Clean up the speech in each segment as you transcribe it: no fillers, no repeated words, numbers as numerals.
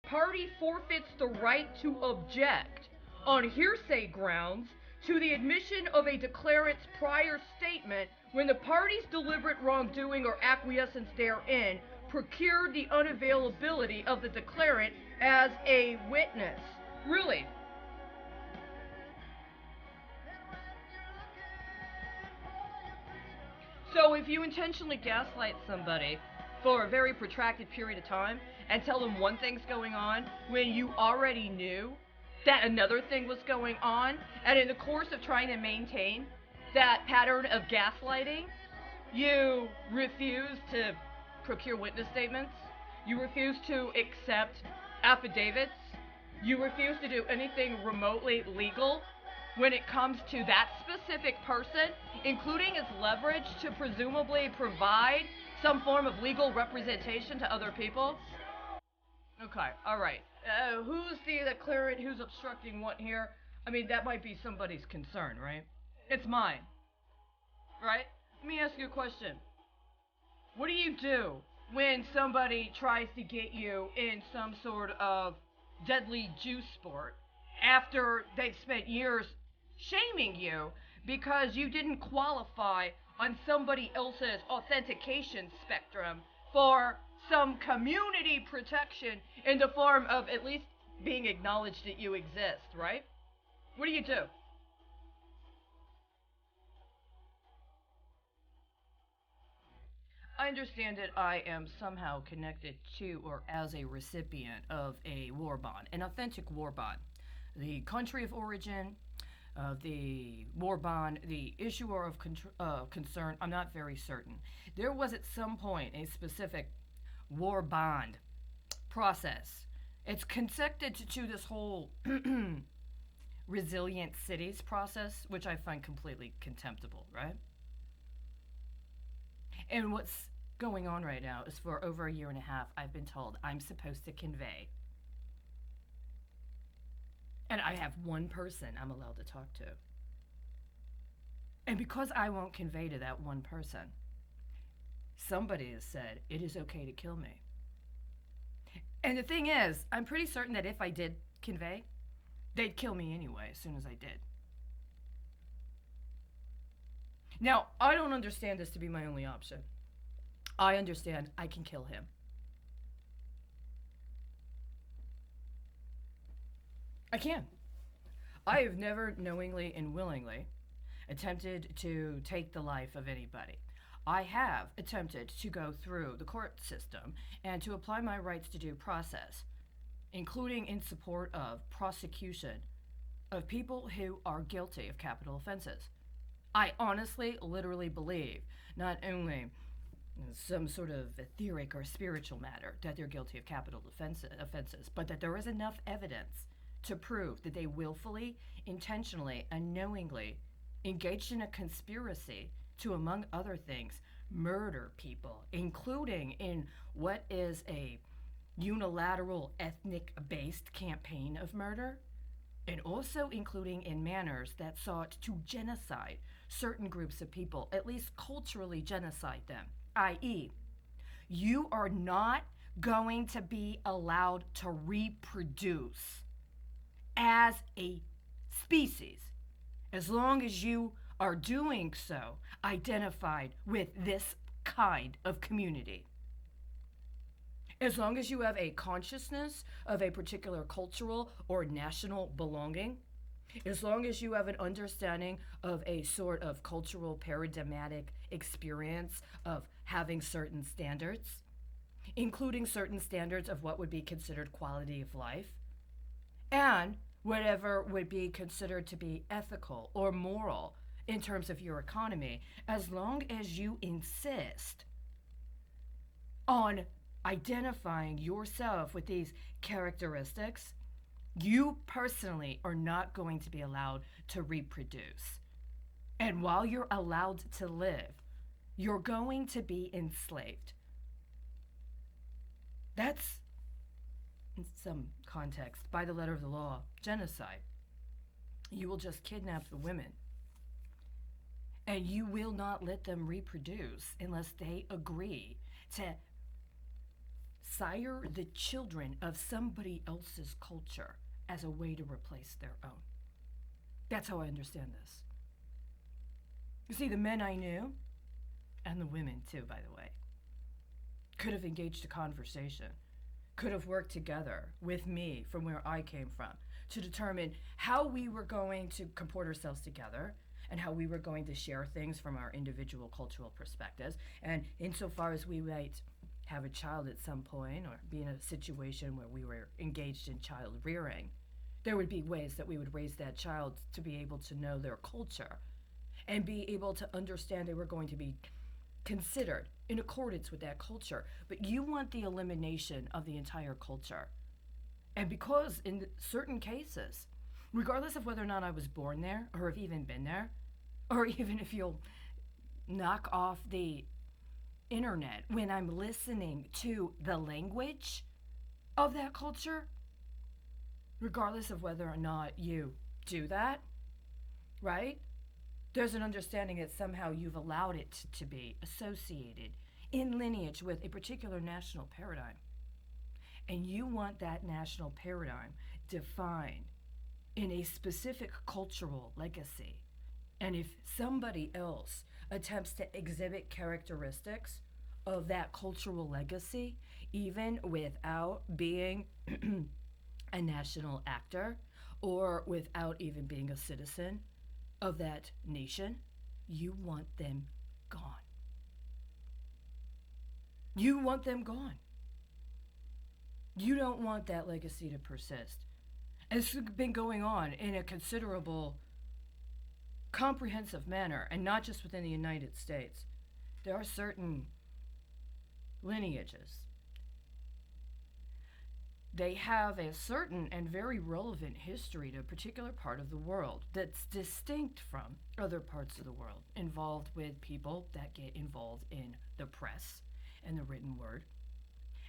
party forfeits the right to object on hearsay grounds to the admission of a declarant's prior statement when the party's deliberate wrongdoing or acquiescence therein procured the unavailability of the declarant as a witness. Really? So if you intentionally gaslight somebody for a very protracted period of time and tell them one thing's going on when you already knew that another thing was going on, and in the course of trying to maintain that pattern of gaslighting, you refuse to procure witness statements, you refuse to accept affidavits, you refuse to do anything remotely legal when it comes to that specific person, including its leverage to presumably provide some form of legal representation to other people. Okay, all right. Who's the declarant? Who's obstructing what here? I mean, that might be somebody's concern, right? It's mine, right? Let me ask you a question. What do you do when somebody tries to get you in some sort of deadly juice sport after they've spent years shaming you because you didn't qualify on somebody else's authentication spectrum for some community protection in the form of at least being acknowledged that you exist, right? What do you do? I understand that I am somehow connected to or as a recipient of a war bond, an authentic war bond. The country of origin of the war bond, the issuer of concern, I'm not very certain. There was at some point a specific war bond process. It's connected to this whole resilient cities process, which I find completely contemptible, right? And what's going on right now is for over a year and a half, I've been told I'm supposed to convey. And I have one person I'm allowed to talk to. And because I won't convey to that one person, somebody has said it is okay to kill me. And the thing is, I'm pretty certain that if I did convey, they'd kill me anyway as soon as I did. Now, I don't understand this to be my only option. I understand I can kill him. I can. I have never knowingly and willingly attempted to take the life of anybody. I have attempted to go through the court system and to apply my rights to due process, including in support of prosecution of people who are guilty of capital offenses. I honestly, literally believe not only some sort of etheric or spiritual matter that they're guilty of capital offenses, but that there is enough evidence to prove that they willfully, intentionally, and knowingly engaged in a conspiracy to, among other things, murder people, including in what is a unilateral ethnic based campaign of murder, and also including in manners that sought to genocide certain groups of people, at least culturally genocide them, i.e., you are not going to be allowed to reproduce as a species as long as you are doing so identified with this kind of community. As long as you have a consciousness of a particular cultural or national belonging, as long as you have an understanding of a sort of cultural paradigmatic experience of having certain standards, including certain standards of what would be considered quality of life, and whatever would be considered to be ethical or moral in terms of your economy, as long as you insist on identifying yourself with these characteristics, you personally are not going to be allowed to reproduce. And while you're allowed to live, you're going to be enslaved. That's, in some context, by the letter of the law, genocide. You will just kidnap the women. And you will not let them reproduce unless they agree to sire the children of somebody else's culture as a way to replace their own. That's how I understand this. You see, the men I knew, and the women too, by the way, could have engaged a conversation, could have worked together with me from where I came from to determine how we were going to comport ourselves together and how we were going to share things from our individual cultural perspectives. And insofar as we might have a child at some point or be in a situation where we were engaged in child rearing, there would be ways that we would raise that child to be able to know their culture and be able to understand they were going to be considered in accordance with that culture. But you want the elimination of the entire culture. And because in certain cases, regardless of whether or not I was born there or have even been there, or even if you'll knock off the internet when I'm listening to the language of that culture, regardless of whether or not you do that, right? There's an understanding that somehow you've allowed it to be associated in lineage with a particular national paradigm. And you want that national paradigm defined in a specific cultural legacy. And if somebody else attempts to exhibit characteristics of that cultural legacy, even without being a national actor or without even being a citizen of that nation, you want them gone. You want them gone. You don't want that legacy to persist. And it's been going on in a considerable, comprehensive manner, and not just within the United States. There are certain lineages. They have a certain and very relevant history to a particular part of the world that's distinct from other parts of the world, involved with people that get involved in the press and the written word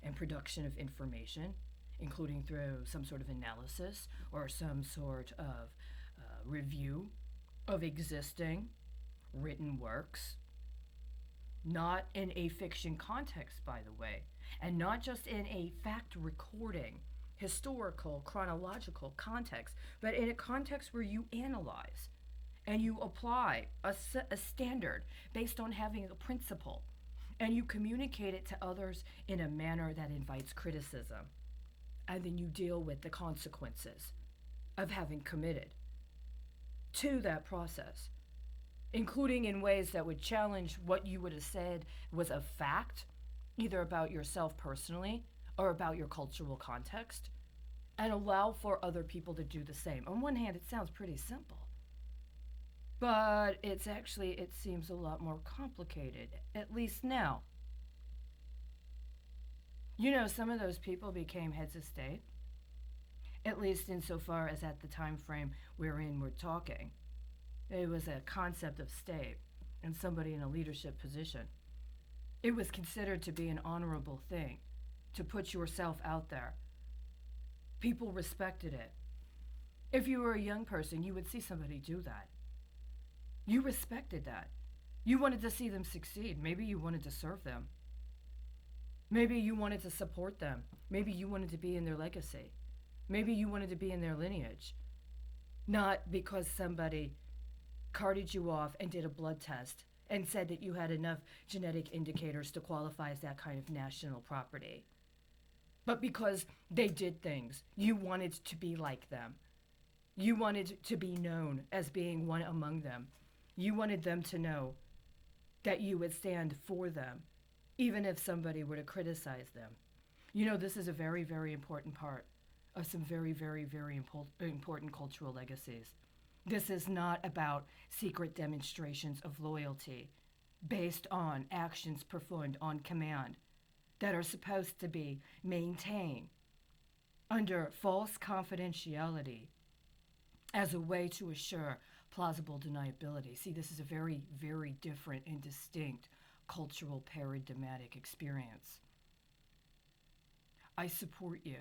and production of information, including through some sort of analysis or some sort of review of existing written works, not in a fiction context, by the way, and not just in a fact recording, historical, chronological context, but in a context where you analyze and you apply a standard based on having a principle, and you communicate it to others in a manner that invites criticism, and then you deal with the consequences of having committed to that process, including in ways that would challenge what you would have said was a fact, either about yourself personally or about your cultural context, and allow for other people to do the same. On one hand, it sounds pretty simple, but it seems a lot more complicated, at least now. You know, some of those people became heads of state, at least insofar as at the time frame wherein we're talking. It was a concept of state and somebody in a leadership position. It was considered to be an honorable thing to put yourself out there. People respected it. If you were a young person, you would see somebody do that. You respected that. You wanted to see them succeed. Maybe you wanted to serve them. Maybe you wanted to support them. Maybe you wanted to be in their legacy. Maybe you wanted to be in their lineage. Not because somebody carted you off and did a blood test and said that you had enough genetic indicators to qualify as that kind of national property, but because they did things. You wanted to be like them. You wanted to be known as being one among them. You wanted them to know that you would stand for them, even if somebody were to criticize them. You know, this is a very, very important part of some very, very, very important cultural legacies. This is not about secret demonstrations of loyalty based on actions performed on command that are supposed to be maintained under false confidentiality as a way to assure plausible deniability. See, this is a very, very different and distinct cultural paradigmatic experience. I support you.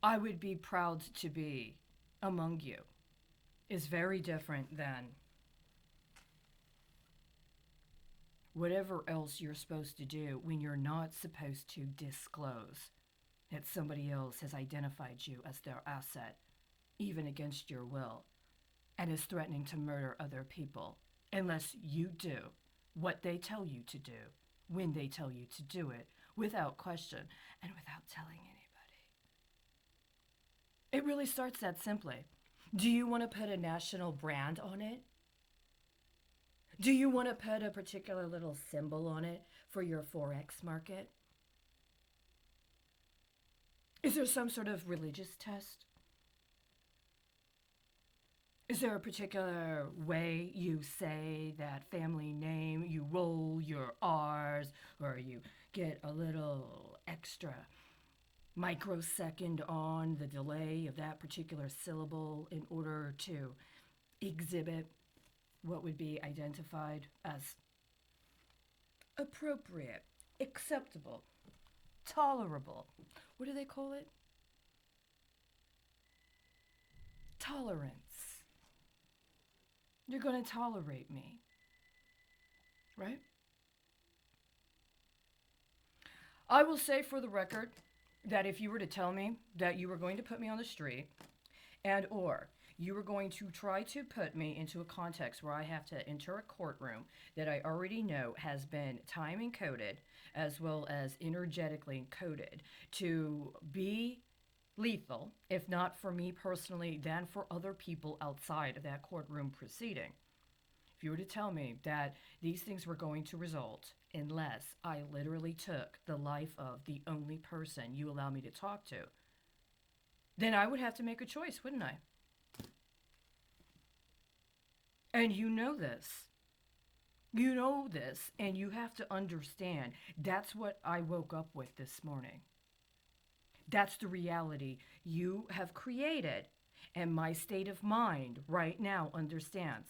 I would be proud to be among you is very different than whatever else you're supposed to do when you're not supposed to disclose that somebody else has identified you as their asset, even against your will, and is threatening to murder other people unless you do what they tell you to do when they tell you to do it without question and without telling anybody. It really starts that simply. Do you want to put a national brand on it? Do you want to put a particular little symbol on it for your Forex market? Is there some sort of religious test? Is there a particular way you say that family name, you roll your R's, or you get a little extra microsecond on the delay of that particular syllable in order to exhibit what would be identified as appropriate, acceptable, tolerable? What do they call it? Tolerance. You're going to tolerate me, right? I will say for the record that if you were to tell me that you were going to put me on the street and or you were going to try to put me into a context where I have to enter a courtroom that I already know has been time encoded as well as energetically encoded to be lethal, if not for me personally, then for other people outside of that courtroom proceeding. If you were to tell me that these things were going to result unless I literally took the life of the only person you allow me to talk to, then I would have to make a choice, wouldn't I? And you know this. You know this, and you have to understand that's what I woke up with this morning. That's the reality you have created, and my state of mind right now understands.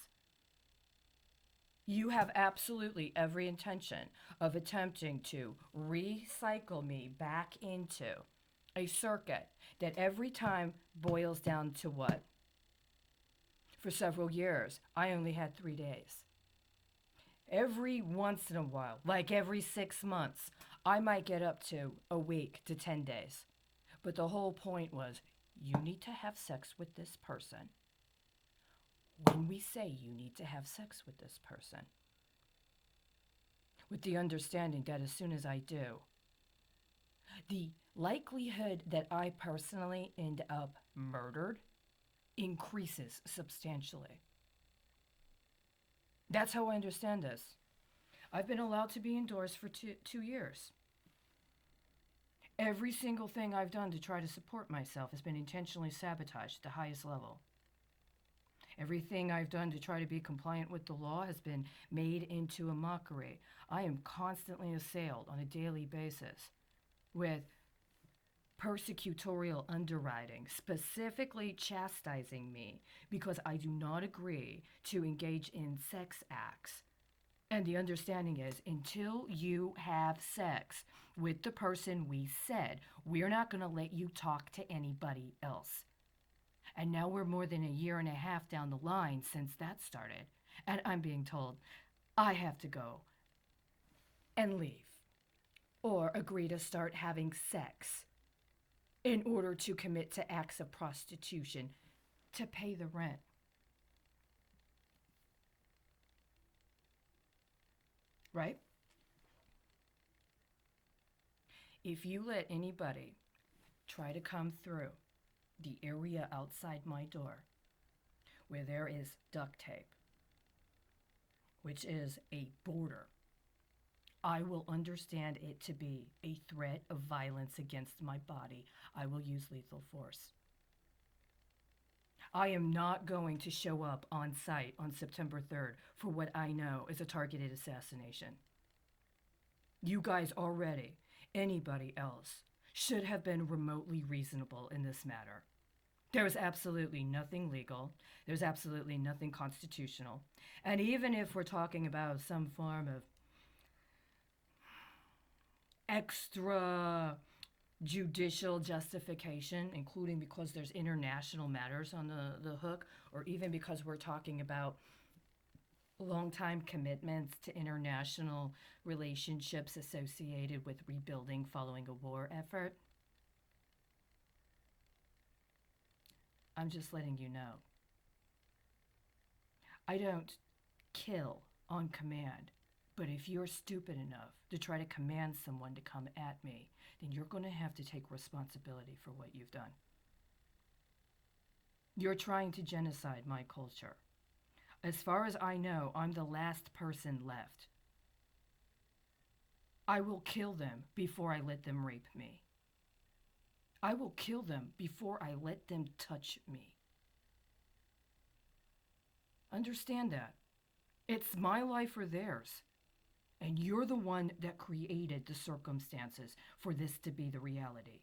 You have absolutely every intention of attempting to recycle me back into a circuit that every time boils down to what? For several years, I only had 3 days. Every once in a while, like every 6 months, I might get up to a week to 10 days. But the whole point was, you need to have sex with this person. When we say you need to have sex with this person, with the understanding that as soon as I do, the likelihood that I personally end up murdered increases substantially. That's how I understand this. I've been allowed to be indoors for 2 years. Every single thing I've done to try to support myself has been intentionally sabotaged at the highest level. Everything I've done to try to be compliant with the law has been made into a mockery. I am constantly assailed on a daily basis with persecutorial underwriting, specifically chastising me because I do not agree to engage in sex acts. And the understanding is, until you have sex with the person we said, we're not going to let you talk to anybody else. And now we're more than a year and a half down the line since that started. And I'm being told I have to go and leave or agree to start having sex in order to commit to acts of prostitution to pay the rent. Right? If you let anybody try to come through the area outside my door where there is duct tape, which is a border, I will understand it to be a threat of violence against my body. I will use lethal force. I am not going to show up on site on September 3rd for what I know is a targeted assassination. You guys already, anybody else, should have been remotely reasonable in this matter. There is absolutely nothing legal. There's absolutely nothing constitutional. And even if we're talking about some form of extra judicial justification, including because there's international matters on the hook, or even because we're talking about Long-time commitments to international relationships associated with rebuilding following a war effort. I'm just letting you know. I don't kill on command, but if you're stupid enough to try to command someone to come at me, then you're going to have to take responsibility for what you've done. You're trying to genocide my culture. As far as I know, I'm the last person left. I will kill them before I let them rape me. I will kill them before I let them touch me. Understand that. It's my life or theirs. And you're the one that created the circumstances for this to be the reality.